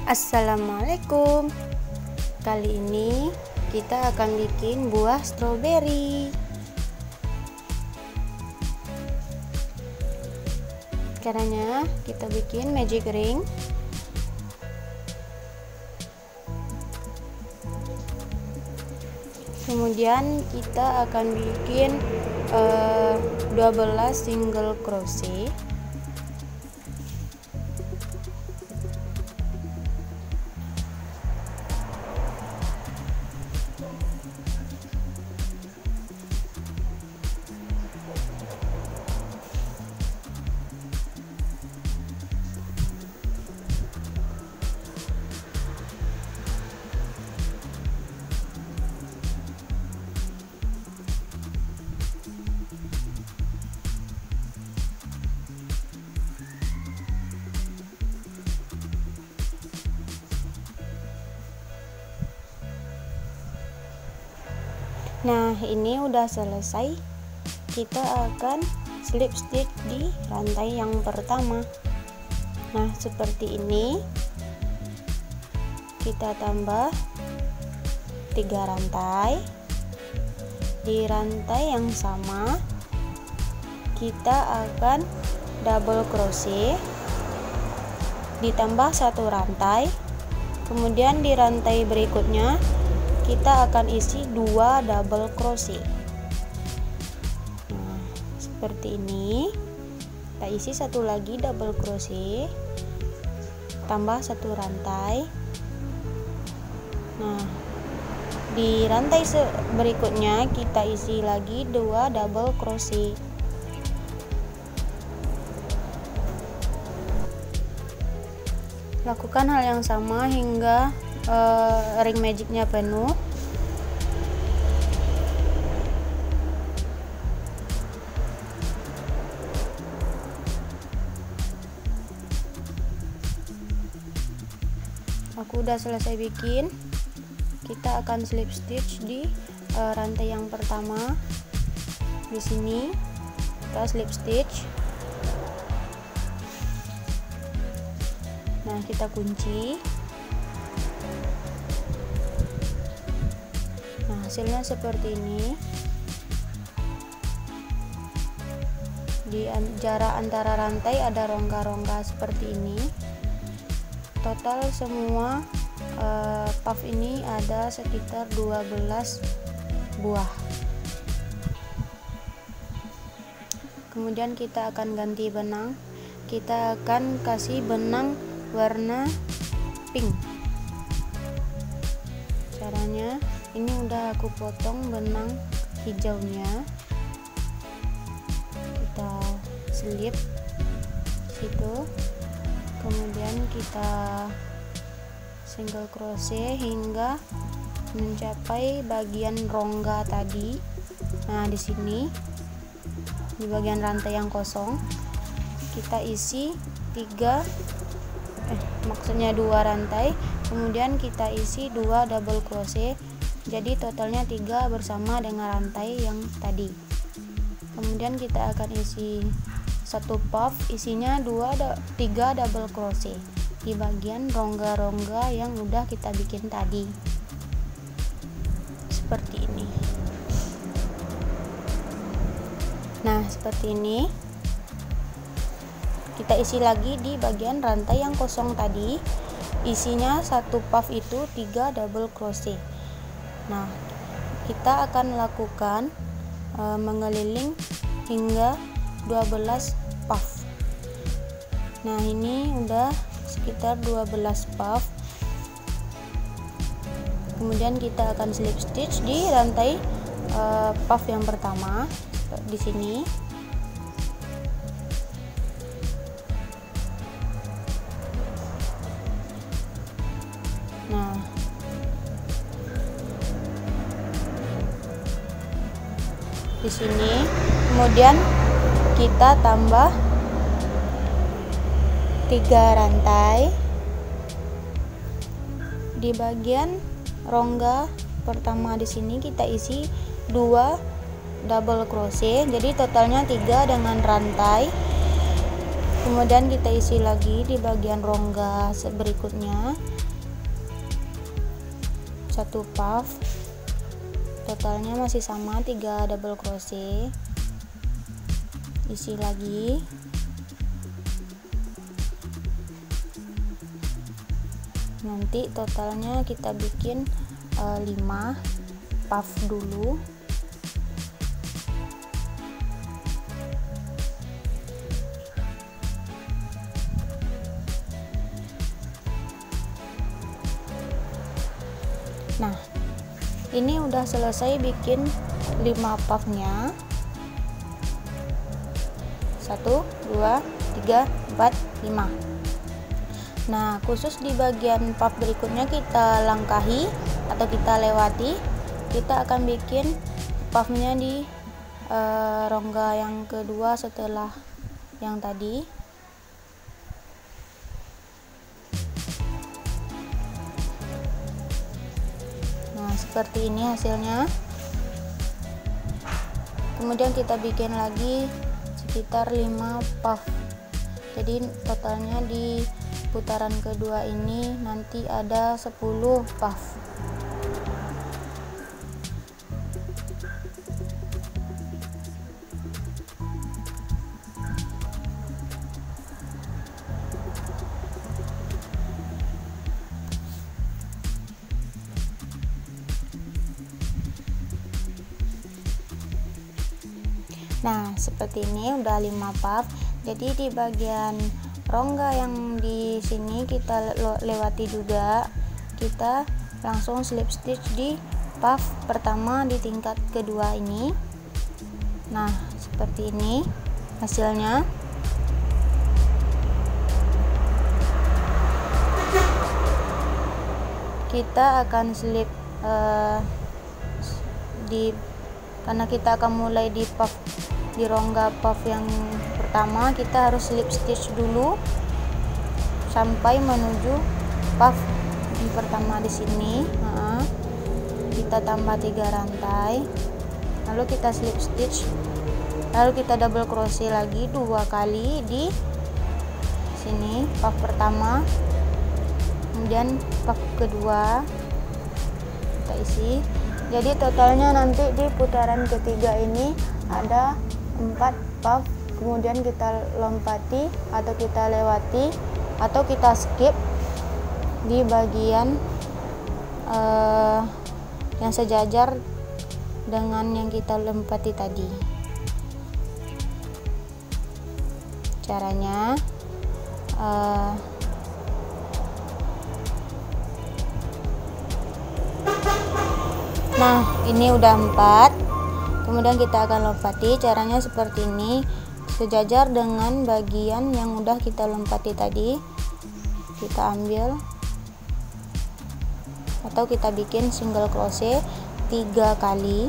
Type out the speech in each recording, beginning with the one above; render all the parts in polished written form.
Assalamualaikum. Kali ini kita akan bikin buah stroberi. Caranya kita bikin magic ring. Kemudian kita akan bikin 12 single crochet. Nah, ini udah selesai. Kita akan slip stitch di rantai yang pertama. Nah, seperti ini. Kita tambah 3 rantai. Di rantai yang sama kita akan double crochet ditambah 1 rantai. Kemudian di rantai berikutnya kita akan isi 2 double crochet. Nah, seperti ini. Kita isi 1 lagi double crochet, tambah 1 rantai. Nah, di rantai berikutnya kita isi lagi 2 double crochet. Lakukan hal yang sama hingga ring magicnya penuh. Aku udah selesai bikin. Kita akan slip stitch di rantai yang pertama. Di sini kita slip stitch. Nah, kita kunci. Nah, hasilnya seperti ini. Di jarak antara rantai ada rongga-rongga seperti ini. Total semua puff ini ada sekitar 12 buah. Kemudian kita akan ganti benang. Kita akan kasih benang warna pink. Caranya, ini udah aku potong benang hijaunya. Kita selip situ. Kemudian kita single crochet hingga mencapai bagian rongga tadi. Nah, di sini di bagian rantai yang kosong kita isi 2 rantai, kemudian kita isi 2 double crochet, jadi totalnya 3 bersama dengan rantai yang tadi. Kemudian kita akan isi 1 puff, isinya 3 double crochet di bagian rongga-rongga yang udah kita bikin tadi, seperti ini. Nah, seperti ini. Kita isi lagi di bagian rantai yang kosong tadi, isinya 1 puff itu 3 double crochet. Nah, kita akan lakukan mengeliling hingga 12 puff. Nah, ini udah sekitar 12 puff. Kemudian kita akan slip stitch di rantai puff yang pertama di sini. Nah, di sini kemudian kita tambah 3 rantai di bagian rongga pertama. Di sini kita isi 2 double crochet, jadi totalnya 3 dengan rantai. Kemudian kita isi lagi di bagian rongga berikutnya 1 puff, totalnya masih sama 3 double crochet. Isi lagi. Nanti totalnya kita bikin 5 puff dulu. Nah, ini udah selesai bikin 5 puffnya. 1, 2, 3, 4, 5. Nah, khusus di bagian puff berikutnya kita langkahi atau kita lewati. Kita akan bikin puffnya di rongga yang kedua setelah yang tadi. Nah, seperti ini hasilnya. Kemudian kita bikin lagi sekitar 5 puff. Jadi totalnya di putaran kedua ini nanti ada 10 puff. Nah, seperti ini udah 5 puff. Jadi di bagian rongga yang di sini kita lewati juga. Kita langsung slip stitch di puff pertama di tingkat kedua ini. Nah, seperti ini hasilnya. Kita akan slip karena kita akan mulai di puff di rongga puff yang pertama, kita harus slip stitch dulu sampai menuju puff yang pertama di sini. Kita tambah 3 rantai, lalu kita slip stitch, lalu kita double crochet lagi 2 kali di sini puff pertama, kemudian puff kedua kita isi. Jadi totalnya nanti di putaran ketiga ini ada 4 puff. Kemudian kita lompati atau kita lewati atau kita skip di bagian yang sejajar dengan yang kita lompati tadi. Caranya nah, ini udah 4. Kemudian kita akan lompati. Caranya seperti ini, sejajar dengan bagian yang udah kita lompati tadi. Kita ambil atau kita bikin single crochet 3 kali.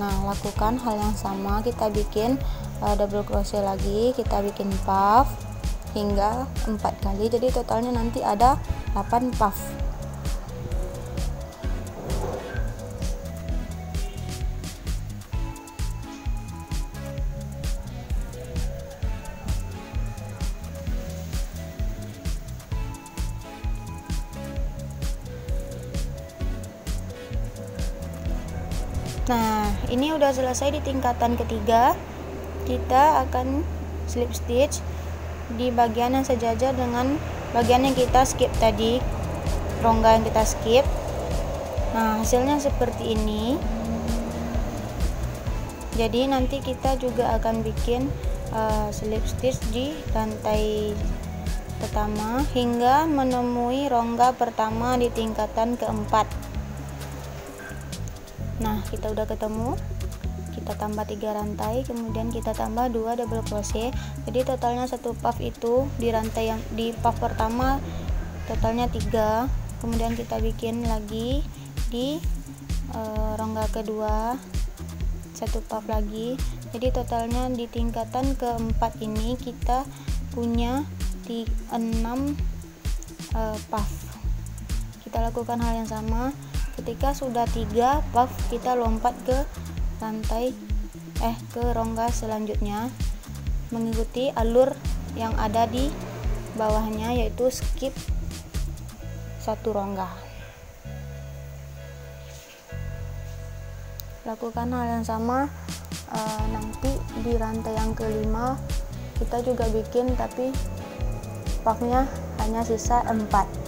Nah, lakukan hal yang sama, kita bikin double crochet lagi, kita bikin puff hingga 4 kali. Jadi totalnya nanti ada 8 puff. Nah, ini udah selesai di tingkatan ketiga. Kita akan slip stitch di bagian yang sejajar dengan bagian yang kita skip tadi, rongga yang kita skip. Nah, hasilnya seperti ini. Jadi nanti kita juga akan bikin slip stitch di rantai pertama hingga menemui rongga pertama di tingkatan keempat. Nah, kita udah ketemu, kita tambah 3 rantai, kemudian kita tambah 2 double crochet. Jadi totalnya 1 puff itu di rantai yang di puff pertama totalnya 3. Kemudian kita bikin lagi di rongga kedua 1 puff lagi. Jadi totalnya di tingkatan keempat ini kita punya 6 puff. Kita lakukan hal yang sama. Ketika sudah 3 puff, kita lompat ke rantai ke rongga selanjutnya mengikuti alur yang ada di bawahnya, yaitu skip 1 rongga. Lakukan hal yang sama nanti di rantai yang kelima kita juga bikin, tapi puffnya hanya sisa 4.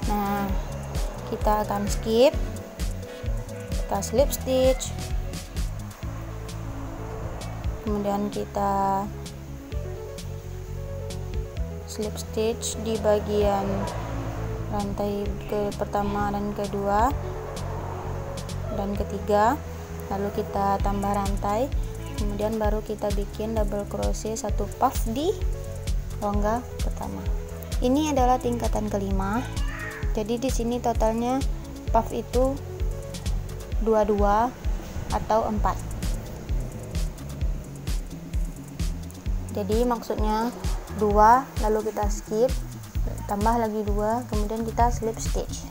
Nah, kita akan skip, kita slip stitch, kemudian kita slip stitch di bagian rantai pertama dan kedua dan ketiga, lalu kita tambah rantai, kemudian baru kita bikin double crochet 1 puff di rongga pertama. Ini adalah tingkatan kelima. Jadi di sini totalnya puff itu 22 atau 4. Jadi maksudnya 2, lalu kita skip, tambah lagi 2, kemudian kita slip stitch.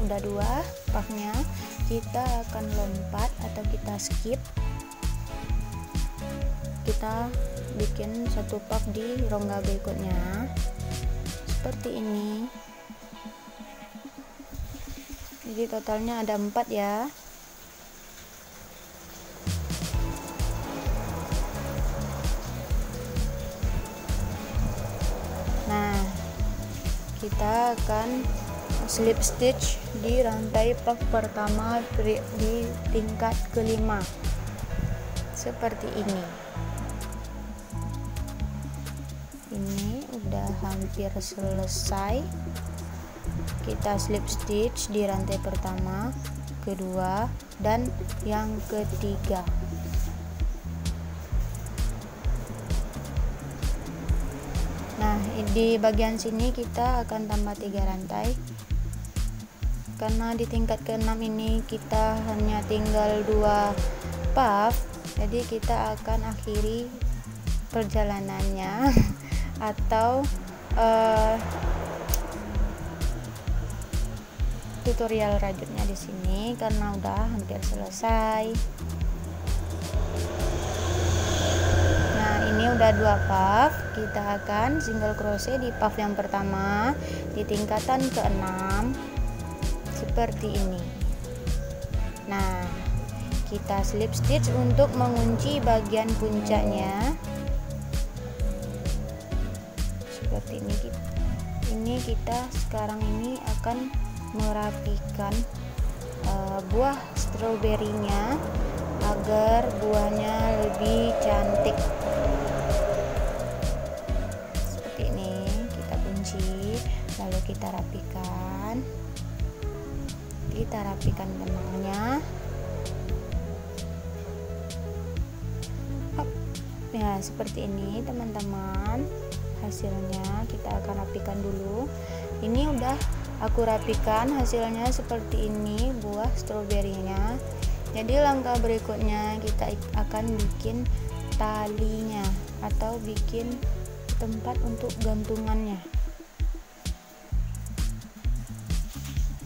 Udah 2 puffnya, kita akan lompat atau kita skip, kita bikin 1 puff di rongga berikutnya seperti ini. Jadi totalnya ada 4 ya. Nah, kita akan slip stitch di rantai puff pertama di tingkat kelima seperti ini. Ini udah hampir selesai. Kita slip stitch di rantai pertama, kedua, dan yang ketiga. Nah, di bagian sini kita akan tambah 3 rantai. Karena di tingkat ke-6 ini kita hanya tinggal 2 puff, jadi kita akan akhiri perjalanannya atau tutorial rajutnya di sini karena udah hampir selesai. Nah, ini udah 2 puff, kita akan single crochet di puff yang pertama di tingkatan ke-6 seperti ini. Nah, kita slip stitch untuk mengunci bagian puncaknya seperti ini. Ini kita sekarang ini akan merapikan buah stroberinya agar buahnya lebih cantik seperti ini. Kita kunci, lalu kita rapikan. Kita rapikan benangnya. Ya, seperti ini teman-teman. Hasilnya kita akan rapikan dulu. Ini udah aku rapikan, hasilnya seperti ini buah stroberinya. Jadi langkah berikutnya kita akan bikin talinya atau bikin tempat untuk gantungannya.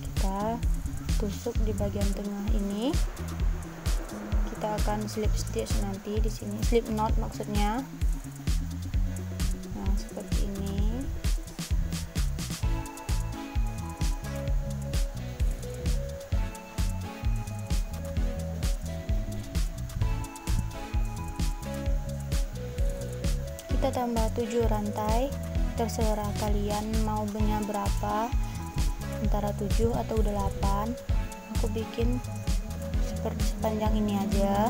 Kita tusuk di bagian tengah ini. Kita akan slip stitch nanti di sini, slip knot maksudnya. Nah, seperti ini. Kita tambah 7 rantai, terserah kalian mau punya berapa, antara 7 atau 8. Aku bikin seperti sepanjang ini aja.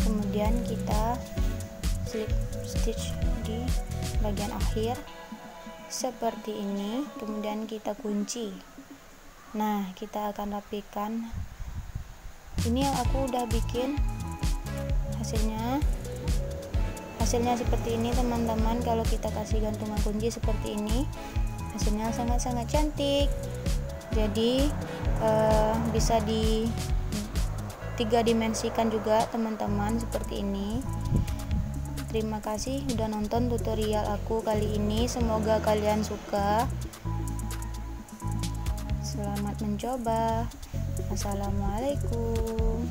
Kemudian kita slip stitch di bagian akhir seperti ini, kemudian kita kunci. Nah, kita akan rapikan. Ini yang aku udah bikin hasilnya seperti ini teman-teman. Kalau kita kasih gantungan kunci seperti ini, hasilnya sangat-sangat cantik. Jadi bisa di 3 dimensikan juga teman-teman seperti ini. Terima kasih udah nonton tutorial aku kali ini, semoga kalian suka. Selamat mencoba. Assalamualaikum.